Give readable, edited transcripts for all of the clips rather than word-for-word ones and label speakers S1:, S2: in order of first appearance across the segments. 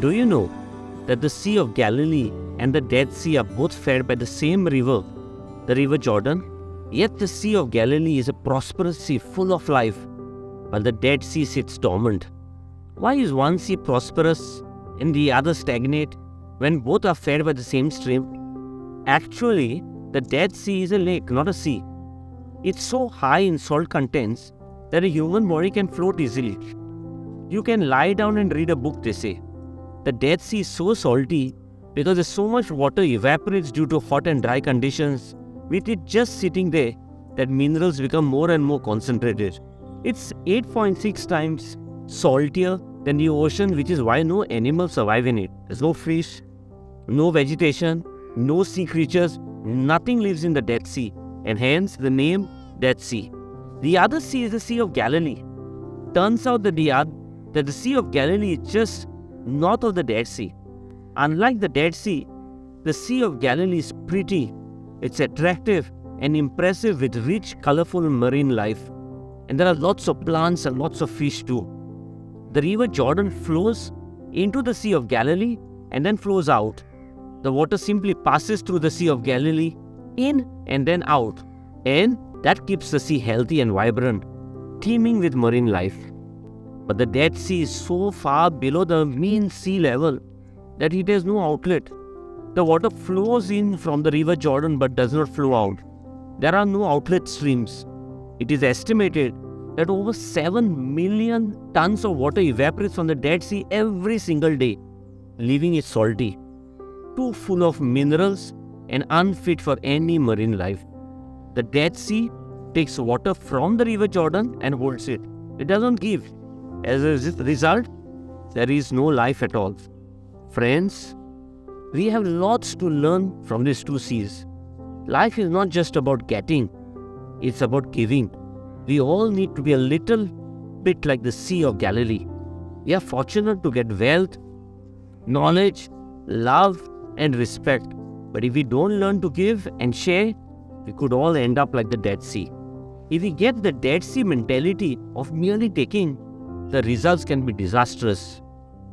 S1: Do you know that the Sea of Galilee and the Dead Sea are both fed by the same river, the River Jordan? Yet the Sea of Galilee is a prosperous sea full of life, while the Dead Sea sits dormant. Why is one sea prosperous and the other stagnate when both are fed by the same stream? Actually, the Dead Sea is a lake, not a sea. It's so high in salt contents that a human body can float easily. You can lie down and read a book, they say. The Dead Sea is so salty because there's so much water evaporates due to hot and dry conditions, with it just sitting there, that minerals become more and more concentrated. It's 8.6 times saltier than the ocean, which is why no animals survive in it. There's no fish, no vegetation, no sea creatures, nothing lives in the Dead Sea, and hence the name Dead Sea. The other sea is the Sea of Galilee. Turns out that the Sea of Galilee is just north of the Dead Sea. Unlike the Dead Sea, the Sea of Galilee is pretty, it's attractive and impressive with rich, colorful marine life. And there are lots of plants and lots of fish too. The River Jordan flows into the Sea of Galilee and then flows out. The water simply passes through the Sea of Galilee, in and then out. And that keeps the sea healthy and vibrant, teeming with marine life. But the Dead Sea is so far below the mean sea level that it has no outlet. The water flows in from the River Jordan but does not flow out. There are no outlet streams. It is estimated that over 7 million tons of water evaporates from the Dead Sea every single day, leaving it salty, too full of minerals and unfit for any marine life. The Dead Sea takes water from the River Jordan and holds it. It doesn't give. As a result, there is no life at all. Friends, we have lots to learn from these two seas. Life is not just about getting, it's about giving. We all need to be a little bit like the Sea of Galilee. We are fortunate to get wealth, knowledge, love, and respect. But if we don't learn to give and share, we could all end up like the Dead Sea. If we get the Dead Sea mentality of merely taking, the results can be disastrous.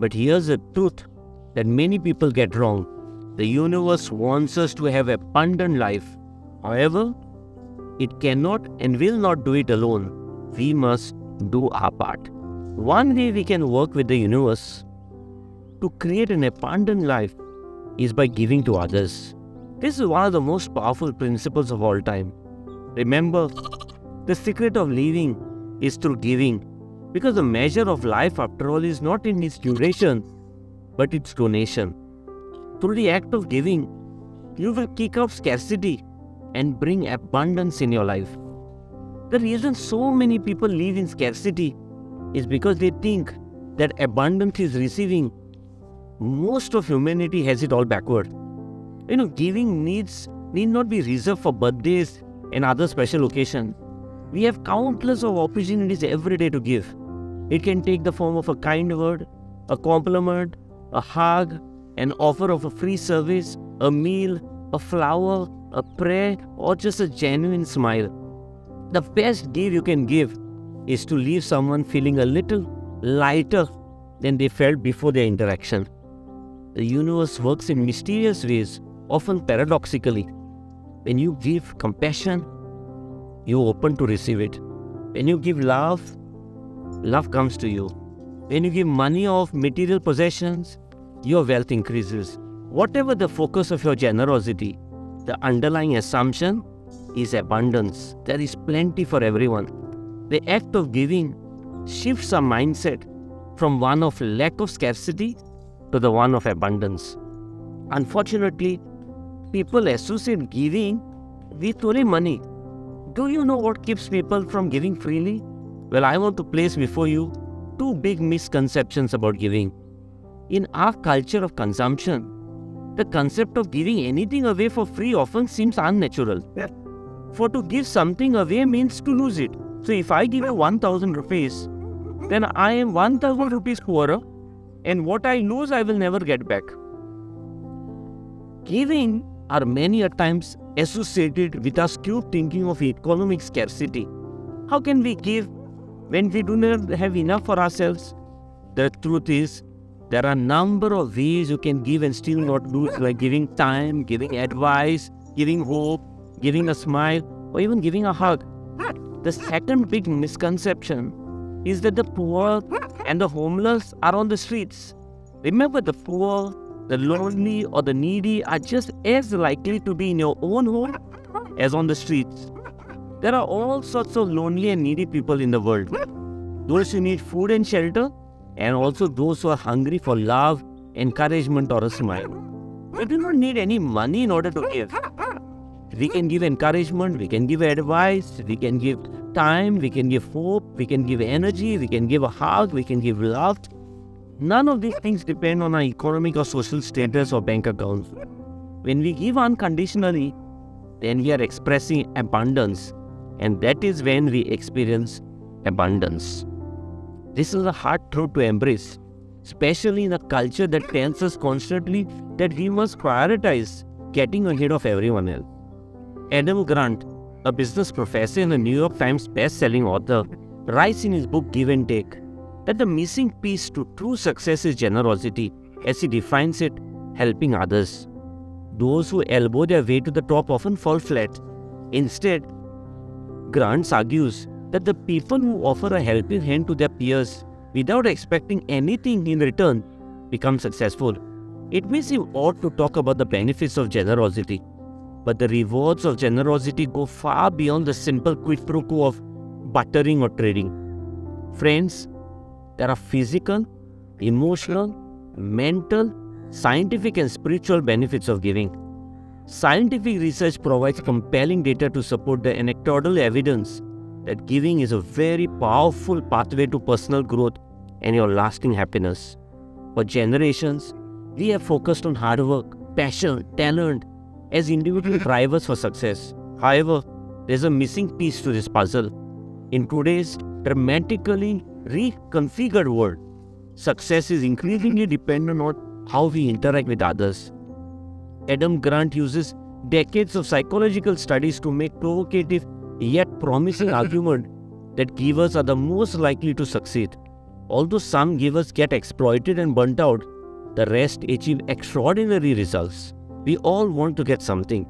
S1: But here's the truth that many people get wrong. The universe wants us to have abundant life. However, it cannot and will not do it alone. We must do our part. One way we can work with the universe to create an abundant life is by giving to others. This is one of the most powerful principles of all time. Remember, the secret of living is through giving, because the measure of life, after all, is not in its duration, but its donation. Through the act of giving, you will kick off scarcity and bring abundance in your life. The reason so many people live in scarcity is because they think that abundance is receiving. Most of humanity has it all backward. Giving need not be reserved for birthdays and other special occasions. We have countless of opportunities every day to give. It can take the form of a kind word, a compliment, a hug, an offer of a free service, a meal, a flower, a prayer, or just a genuine smile. The best gift you can give is to leave someone feeling a little lighter than they felt before their interaction. The universe works in mysterious ways, often paradoxically. When you give compassion, you're open to receive it. When you give love, love comes to you. When you give money or material possessions, your wealth increases. Whatever the focus of your generosity, the underlying assumption is abundance. There is plenty for everyone. The act of giving shifts our mindset from one of lack of scarcity to the one of abundance. Unfortunately, people associate giving with only money. Do you know what keeps people from giving freely? Well, I want to place before you two big misconceptions about giving. In our culture of consumption, the concept of giving anything away for free often seems unnatural. For to give something away means to lose it. So if I give you 1,000 rupees, then I am 1,000 rupees poorer, and what I lose I will never get back. Giving are many a times associated with our skewed thinking of economic scarcity. How can we give when we do not have enough for ourselves? The truth is, There are a number of ways you can give and still not lose, like giving time, giving advice, giving hope, giving a smile, or even giving a hug. The second big misconception is that the poor and the homeless are on the streets. Remember, the poor, the lonely, or the needy are just as likely to be in your own home as on the streets. There are all sorts of lonely and needy people in the world. Those who need food and shelter, and also those who are hungry for love, encouragement, or a smile. We do not need any money in order to give. We can give encouragement, we can give advice, we can give time, we can give hope, we can give energy, we can give a hug, we can give love. None of these things depend on our economic or social status or bank accounts. When we give unconditionally, then we are expressing abundance, and that is when we experience abundance. This is a hard truth to embrace, especially in a culture that tells us constantly that we must prioritize getting ahead of everyone else. Adam Grant, a business professor and a New York Times best-selling author, writes in his book Give and Take that the missing piece to true success is generosity, as he defines it, helping others. Those who elbow their way to the top often fall flat. Instead, Grant argues that the people who offer a helping hand to their peers without expecting anything in return become successful. It may seem odd to talk about the benefits of generosity, but the rewards of generosity go far beyond the simple quid pro quo of bartering or trading. Friends, there are physical, emotional, mental, scientific and spiritual benefits of giving. Scientific research provides compelling data to support the anecdotal evidence that giving is a very powerful pathway to personal growth and your lasting happiness. For generations, we have focused on hard work, passion, talent as individual drivers for success. However, there's a missing piece to this puzzle. In today's dramatically reconfigured world, success is increasingly dependent on how we interact with others. Adam Grant uses decades of psychological studies to make provocative yet promising argument that givers are the most likely to succeed. Although some givers get exploited and burnt out, the rest achieve extraordinary results. We all want to get something,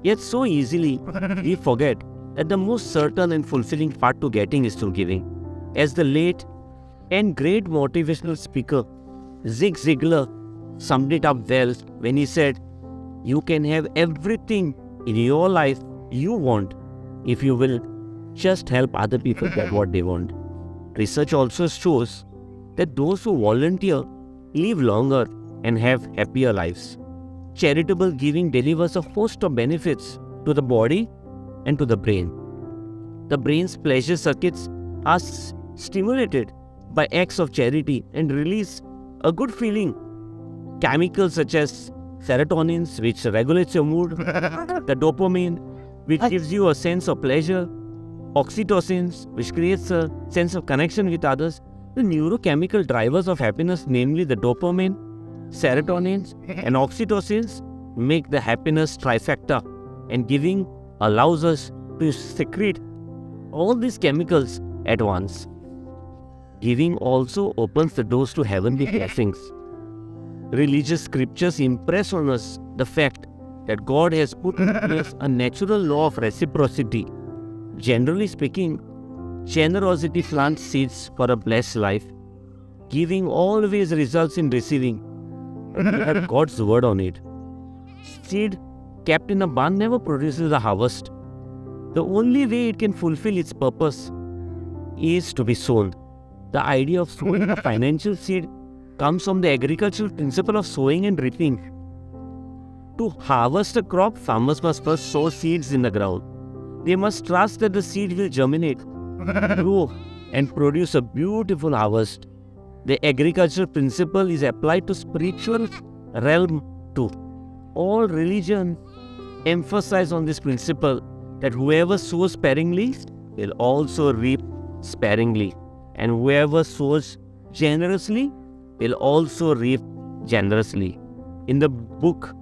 S1: yet so easily we forget that the most certain and fulfilling part to getting is through giving. As the late and great motivational speaker Zig Ziglar summed it up well when he said, "You can have everything in your life you want if you will just help other people get what they want." Research also shows that those who volunteer live longer and have happier lives. Charitable giving delivers a host of benefits to the body and to the brain. The brain's pleasure circuits are stimulated by acts of charity and release a good feeling. Chemicals such as serotonin, which regulates your mood, the dopamine, which gives you a sense of pleasure, oxytocin, which creates a sense of connection with others, the neurochemical drivers of happiness, namely the dopamine, serotonin, and oxytocin, make the happiness trifecta, and giving allows us to secrete all these chemicals at once. Giving also opens the doors to heavenly blessings. Religious scriptures impress on us the fact that God has put in place a natural law of reciprocity. Generally speaking, generosity plants seeds for a blessed life. Giving always results in receiving. We have God's word on it. Seed kept in a barn never produces a harvest. The only way it can fulfill its purpose is to be sown. The idea of sowing a financial seed comes from the agricultural principle of sowing and reaping. To harvest a crop, farmers must first sow seeds in the ground. They must trust that the seed will germinate, grow, and produce a beautiful harvest. The agricultural principle is applied to spiritual realm too. All religion emphasize on this principle that whoever sows sparingly will also reap sparingly, and whoever sows generously will also reap generously. In the book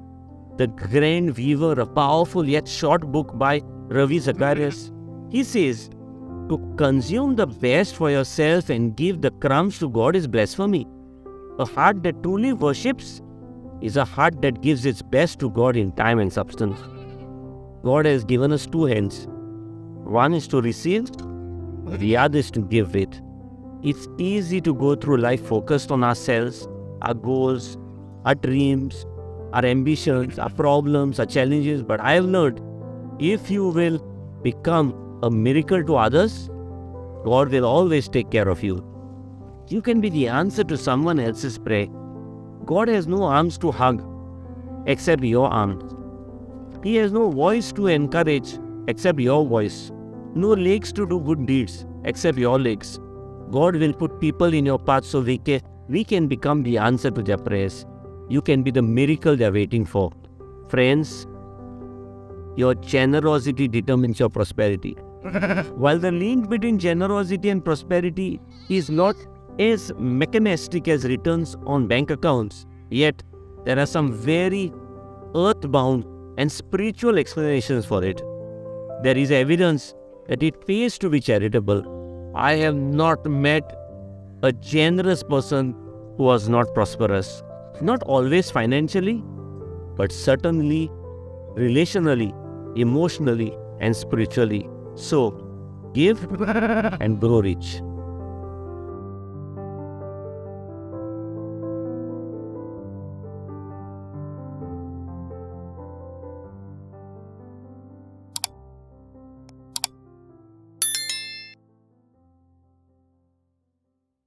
S1: The Grand Weaver, a powerful yet short book by Ravi Zacharias, he says, "To consume the best for yourself and give the crumbs to God is blasphemy. A heart that truly worships is a heart that gives its best to God in time and substance. God has given us two hands. One is to receive, the other is to give it. It's easy to go through life focused on ourselves, our goals, our dreams, our ambitions, our problems, our challenges. But I have learned, if you will become a miracle to others, God will always take care of you. You can be the answer to someone else's prayer. God has no arms to hug except your arms. He has no voice to encourage except your voice. No legs to do good deeds except your legs. God will put people in your path so we can become the answer to their prayers. You can be the miracle they are waiting for. Friends, your generosity determines your prosperity. While the link between generosity and prosperity is not as mechanistic as returns on bank accounts, yet there are some very earthbound and spiritual explanations for it. There is evidence that it pays to be charitable. I have not met a generous person who was not prosperous. Not always financially, but certainly relationally, emotionally, and spiritually. So, give and grow rich.